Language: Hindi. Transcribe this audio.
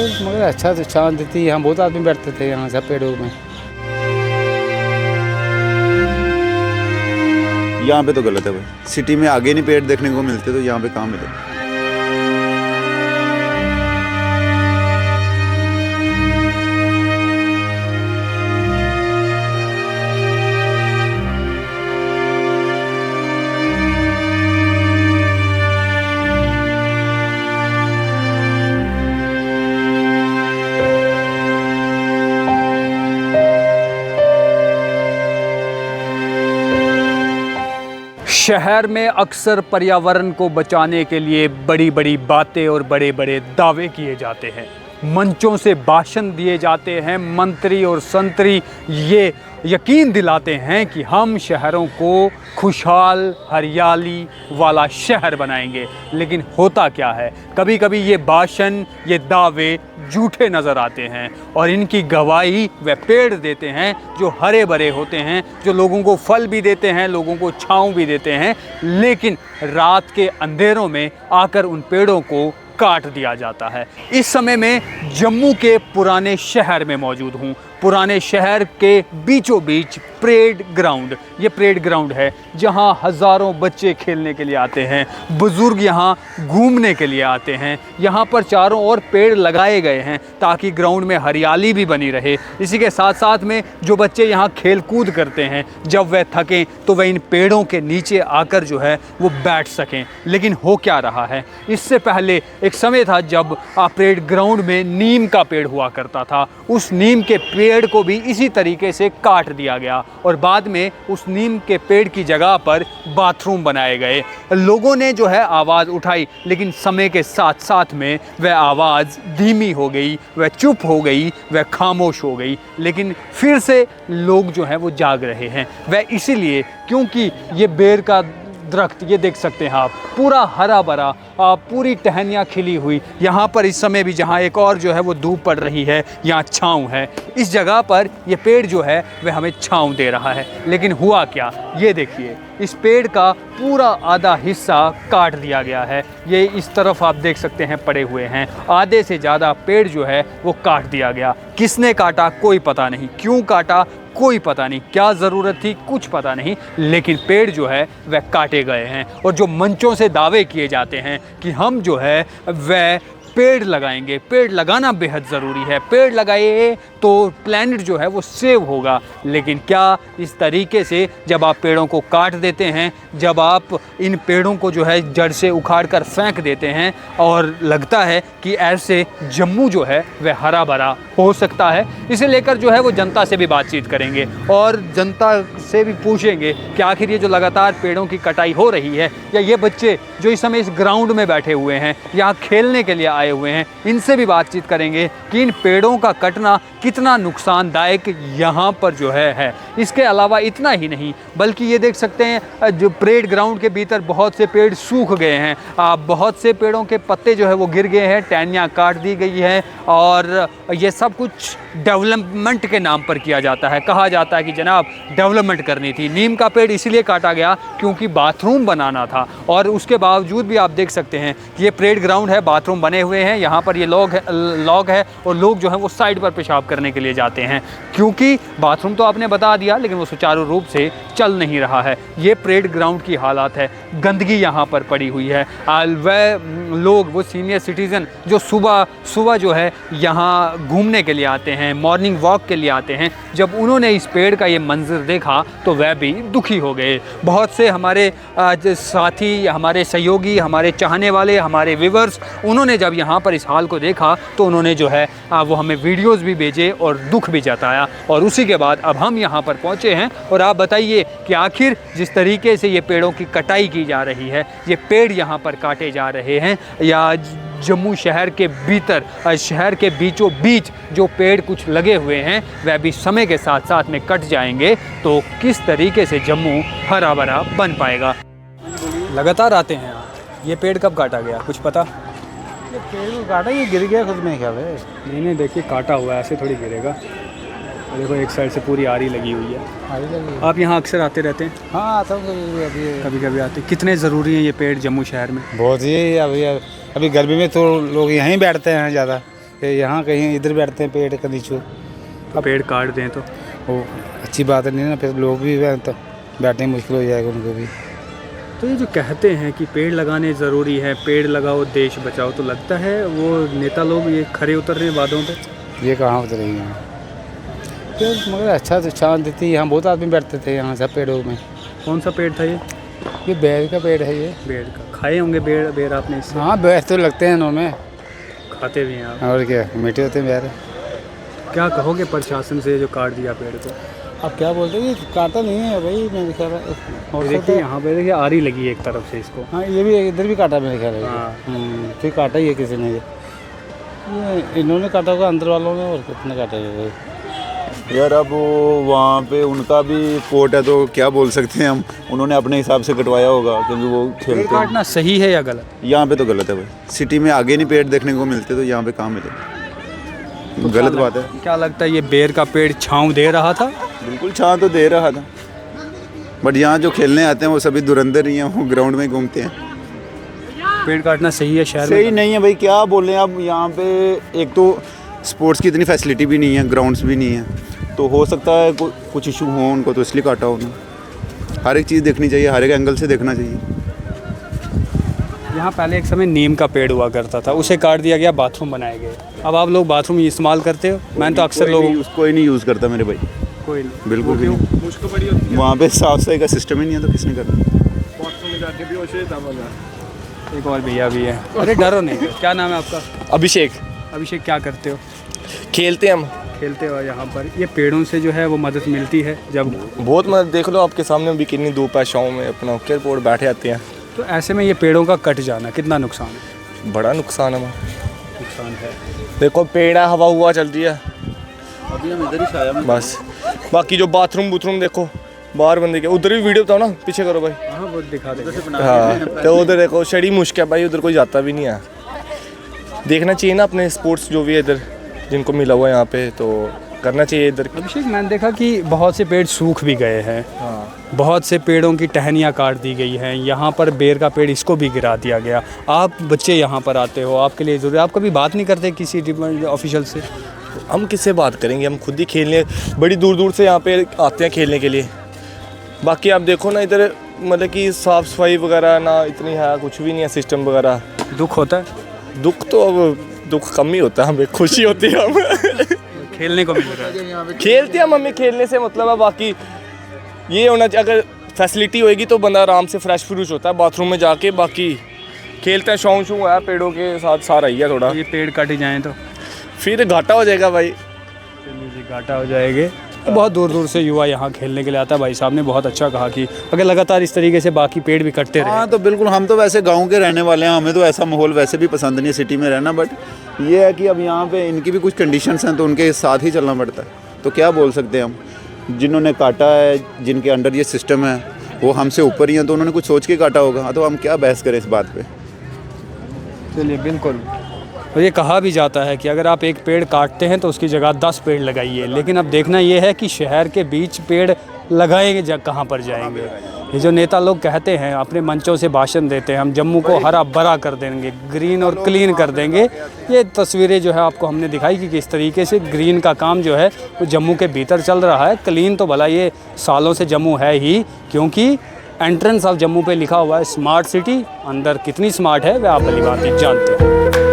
थे, मगर अच्छा तो छाँव देती, यहाँ बहुत आदमी बैठते थे यहाँ सब पेड़ों में। यहाँ पे तो गलत है भाई, सिटी में आगे नहीं पेड़ देखने को मिलते, तो यहाँ पे कहाँ मिले। शहर में अक्सर पर्यावरण को बचाने के लिए बड़ी बड़ी बातें और बड़े बड़े दावे किए जाते हैं, मंचों से भाषण दिए जाते हैं, मंत्री और संतरी ये यकीन दिलाते हैं कि हम शहरों को खुशहाल हरियाली वाला शहर बनाएंगे। लेकिन होता क्या है, कभी कभी ये भाषण, ये दावे झूठे नज़र आते हैं और इनकी गवाही वे पेड़ देते हैं जो हरे भरे होते हैं, जो लोगों को फल भी देते हैं, लोगों को छांव भी देते हैं, लेकिन रात के अंधेरों में आकर उन पेड़ों को काट दिया जाता है। इस समय में जम्मू के पुराने शहर में मौजूद हूँ। पुराने शहर के बीचों बीच परेड ग्राउंड, ये परेड ग्राउंड है जहाँ हज़ारों बच्चे खेलने के लिए आते हैं, बुज़ुर्ग यहाँ घूमने के लिए आते हैं। यहाँ पर चारों ओर पेड़ लगाए गए हैं ताकि ग्राउंड में हरियाली भी बनी रहे। इसी के साथ साथ में जो बच्चे यहाँ खेल कूद करते हैं, जब वह थकें तो वह इन पेड़ों के नीचे आकर जो है वो बैठ सकें। लेकिन हो क्या रहा है, इससे पहले एक समय था जब परेड ग्राउंड में नीम का पेड़ हुआ करता था। उस नीम के पेड़ को भी इसी तरीके से काट दिया गया और बाद में उस नीम के पेड़ की जगह पर बाथरूम बनाए गए। लोगों ने जो है आवाज़ उठाई, लेकिन समय के साथ साथ में वह आवाज़ धीमी हो गई, वह चुप हो गई, वह खामोश हो गई। लेकिन फिर से लोग जो हैं वो जाग रहे हैं। वह इसीलिए क्योंकि ये बेर का दरख्त, ये देख सकते हैं आप, पूरा हरा भरा, पूरी टहनियाँ खिली हुई। यहाँ पर इस समय भी जहाँ एक और जो है वो धूप पड़ रही है, यहाँ छाँव है। इस जगह पर ये पेड़ जो है वह हमें छाँव दे रहा है। लेकिन हुआ क्या, ये देखिए, इस पेड़ का पूरा आधा हिस्सा काट दिया गया है। ये इस तरफ आप देख सकते हैं पड़े हुए हैं। आधे से ज़्यादा पेड़ जो है वो काट दिया गया। किसने काटा कोई पता नहीं, क्यों काटा कोई पता नहीं, क्या ज़रूरत थी कुछ पता नहीं, लेकिन पेड़ जो है वह काटे गए हैं। और जो मंचों से दावे किए जाते हैं कि हम जो है वह पेड़ लगाएंगे, पेड़ लगाना बेहद ज़रूरी है, पेड़ लगाए तो प्लैनेट जो है वो सेव होगा। लेकिन क्या इस तरीके से जब आप पेड़ों को काट देते हैं, जब आप इन पेड़ों को जो है जड़ से उखाड़ कर फेंक देते हैं और लगता है कि ऐसे जम्मू जो है वह हरा भरा हो सकता है, इसे लेकर जो है वो जनता से भी बातचीत करेंगे और जनता से भी पूछेंगे कि आखिर ये जो लगातार पेड़ों की कटाई हो रही है, या ये बच्चे जो इस समय इस ग्राउंड में बैठे हुए हैं, यहाँ खेलने के लिए आए हुए हैं, इनसे भी बातचीत करेंगे कि इन पेड़ों का कटना कितना नुकसानदायक यहाँ पर जो है। इसके अलावा इतना ही नहीं, बल्कि ये देख सकते हैं जो परेड ग्राउंड के भीतर बहुत से पेड़ सूख गए हैं, बहुत से पेड़ों के पत्ते जो है वो गिर गए हैं, टहनियाँ काट दी गई हैं और ये सब कुछ डेवलपमेंट के नाम पर किया जाता है। कहा जाता है कि जनाब डेवलपमेंट करनी थी। नीम का पेड़ इसलिए काटा गया क्योंकि बाथरूम बनाना था और उसके बावजूद भी आप देख सकते हैं कि ये परेड ग्राउंड है, बाथरूम बने हुए हैं, यहाँ पर ये लॉग है और लोग जो हैं वो साइड पर पेशाब करने के लिए जाते हैं क्योंकि बाथरूम तो आपने बता दिया लेकिन वो सुचारू रूप से चल नहीं रहा है। ये परेड ग्राउंड की हालत है, गंदगी यहाँ पर पड़ी हुई है। वह लोग, वो सीनियर सिटीज़न जो सुबह जो है यहाँ घूमने के लिए आते हैं, मॉर्निंग वॉक के लिए आते हैं, जब उन्होंने इस पेड़ का ये मंजर देखा तो वह भी दुखी हो गए। बहुत से हमारे साथी, हमारे सहयोगी, हमारे चाहने वाले, हमारे व्यूअर्स, उन्होंने जब यहाँ पर इस हाल को देखा तो उन्होंने जो है वो हमें वीडियोस भी भेजे और दुख भी जताया। और उसी के बाद अब हम यहाँ पर पहुँचे हैं और आप बताइए कि आखिर जिस तरीके से ये पेड़ों की कटाई की जा रही है, ये पेड़ यहाँ पर काटे जा रहे हैं या जम्मू शहर के भीतर, शहर के बीचों बीच जो पेड़ कुछ लगे हुए हैं वह भी समय के साथ साथ में कट जाएंगे तो किस तरीके से जम्मू हरा भरा बन पाएगा। लगातार आते हैं आप, ये पेड़ कब काटा गया कुछ पता? ये पेड़ काटा, ये गिर गया खुद में, ख्याल है। नहीं देखिए काटा हुआ है, ऐसे थोड़ी गिरेगा। देखो एक साइड से पूरी आरी लगी हुई है। आप यहाँ अक्सर आते रहते हैं? हाँ आता हूँ कभी कभी आते। कितने ज़रूरी हैं ये पेड़ जम्मू शहर में? बहुत ही। अभी गर्मी में तो लोग यहीं बैठते हैं ज़्यादा, कि यहाँ कहीं इधर बैठते हैं पेड़ के नीचे, अब पेड़ काट दें तो वो अच्छी बात नहीं ना, फिर लोग भी तो बैठने मुश्किल हो जाएगा उनको भी। तो ये जो कहते हैं कि पेड़ लगाने ज़रूरी है, पेड़ लगाओ देश बचाओ, तो लगता है वो नेता लोग ये खरे उतर रहे हैं वादों पे? ये कहाँ उतरेंगे यहाँ, तो मगर अच्छा तो छान देती है। यहाँ बहुत आदमी बैठते थे यहाँ सब पेड़ों में। कौन सा पेड़ था ये? बेर का पेड़ है ये। बेर का खाए होंगे बेर आपने इससे? हाँ बेर तो लगते हैं इनमें, खाते भी हैं आप? और क्या मीठे होते हैं बेर। क्या कहोगे प्रशासन से जो काट दिया पेड़ को? अब क्या बोलते हैं, ये काटा नहीं है भाई मेरे ख्याल है। और देखिए यहाँ पे देखिए आरी लगी है एक तरफ से इसको। हाँ ये भी इधर भी काटा मेरे ख्याल है। हाँ। फिर काटा ही है किसी ने, ये इन्होंने काटा होगा अंदर वालों ने, और कितने काटे हुए। यार अब वो वहाँ पे उनका भी कोर्ट है तो क्या बोल सकते हैं हम, उन्होंने अपने हिसाब से कटवाया होगा क्योंकि वो पेड़ खेलते हैं। काटना सही है या गलत? यहाँ पे तो गलत है भाई, सिटी में आगे नहीं पेड़ देखने को मिलते तो यहाँ पे कहाँ मिले, गलत बात है। क्या लगता है ये बेर का पेड़ छाँव दे रहा था? बिल्कुल छाँ तो दे रहा था, बट यहाँ जो खेलने आते हैं वो सभी धुरंधर ही हैं, वो ग्राउंड में घूमते हैं। पेड़ काटना सही है शहर में? सही नहीं है भाई, क्या बोलें अब। यहाँ पे एक तो स्पोर्ट्स की इतनी फैसिलिटी भी नहीं है, ग्राउंड्स भी नहीं है, तो हो सकता है कुछ इशू हो उनको, तो इसलिए काटा उन्होंने। हर एक चीज़ देखनी चाहिए, हर एक एंगल से देखना चाहिए। यहाँ पहले एक समय नीम का पेड़ हुआ करता था, उसे काट दिया गया, बाथरूम बनाए गए। अब आप लोग बाथरूम इस्तेमाल करते हो? मैंने तो अक्सर लोगों उसको ही नहीं यूज़ करता मेरे भाई, कोई नहीं। बिल्कुल भी नहीं। मुझको बड़ी होती है वहाँ पे साफ सफाई का सिस्टम ही नहीं है तो किसने करना। बाथरूम में जाके भी एक और भैया भी है। अरे डरो नहीं। क्या नाम है आपका? अभिषेक। अभिषेक क्या करते हो? खेलते हैं हम। खेलते हो यहाँ पर? ये पेड़ों से जो है वो मदद मिलती है जब? बहुत मदद, देख लो आपके सामने भी कितनी धूप है, शाम में अपना एयरपोर्ट बैठे आते हैं। तो ऐसे में ये पेड़ों का कट जाना कितना नुकसान है? बड़ा नुकसान है। नुकसान है। देखो पेड़ है, हवा हुआ चल रही है अभी हम इधर ही छाया में बस। बाकी जो बाथरूम देखो बाहर बंदे के, उधर भी वीडियो बताओ ना, पीछे करो भाई। हाँ वो दिखा देंगे। हाँ तो उधर देखो शड़ी मुश्किल है भाई, उधर कोई जाता भी नहीं है। देखना चाहिए ना अपने स्पोर्ट्स जो भी है इधर जिनको मिला हुआ है यहाँ पे, तो करना चाहिए इधर। अभिषेक मैंने देखा कि बहुत से पेड़ सूख भी गए हैं। हाँ बहुत से पेड़ों की टहनियाँ काट दी गई हैं। यहाँ पर बेर का पेड़ इसको भी गिरा दिया गया। आप बच्चे यहाँ पर आते हो, आपके लिए ज़रूरी, आप कभी बात नहीं करते किसी ऑफिशियल से? हम किससे बात करेंगे, हम खुद ही खेलने बड़ी दूर दूर से यहाँ पे आते हैं खेलने के लिए। बाकी आप देखो ना इधर मतलब कि साफ़ सफाई वगैरह ना इतनी है, कुछ भी नहीं है सिस्टम वगैरह। दुख होता है? दुख तो अब दुख कम ही होता है, हमें खुशी होती है। हम खेलने को मिल रहा है। खेलते हैं, हमें खेलने से मतलब है। बाकी ये होना चाहिए, अगर फैसिलिटी होएगी तो बंदा आराम से फ्रेश फ्रूश होता है बाथरूम में जाके। बाकी खेलते हैं, शौक शू है पेड़ों के साथ सारा ही है थोड़ा। ये पेड़ कट जाएँ तो फिर घाटा हो जाएगा भाई। चलिए जी, घाटा हो जाएंगे। बहुत दूर दूर से युवा यहाँ खेलने के लिए आता है। भाई साहब ने बहुत अच्छा कहा कि अगर लगातार इस तरीके से बाकी पेड़ भी कटते रहे। हाँ तो बिल्कुल, हम तो वैसे गांव के रहने वाले हैं, हमें तो ऐसा माहौल वैसे भी पसंद नहीं है सिटी में रहना, बट ये है कि अब यहाँ पे इनकी भी कुछ कंडीशंस हैं तो उनके साथ ही चलना पड़ता है। तो क्या बोल सकते हैं हम, जिन्होंने काटा है, जिनके अंडर ये सिस्टम है, वो हमसे ऊपर ही हैं, तो उन्होंने कुछ सोच के काटा होगा। तो हम क्या बहस करें इस बात पर। चलिए बिल्कुल। और ये कहा भी जाता है कि अगर आप एक पेड़ काटते हैं तो उसकी जगह 10 पेड़ लगाइए। लेकिन अब देखना ये है कि शहर के बीच पेड़ लगाएंगे कहाँ पर जाएंगे। ये जो नेता लोग कहते हैं, अपने मंचों से भाषण देते हैं, हम जम्मू को हरा भरा कर देंगे, ग्रीन और क्लीन कर देंगे। ये तस्वीरें जो है आपको हमने दिखाई कि किस तरीके से ग्रीन का काम जो है वो जम्मू के भीतर चल रहा है। क्लीन तो भला ये सालों से जम्मू है ही, क्योंकि एंट्रेंस ऑफ जम्मू पे लिखा हुआ है स्मार्ट सिटी। अंदर कितनी स्मार्ट है वह आप भली बात जानते हैं।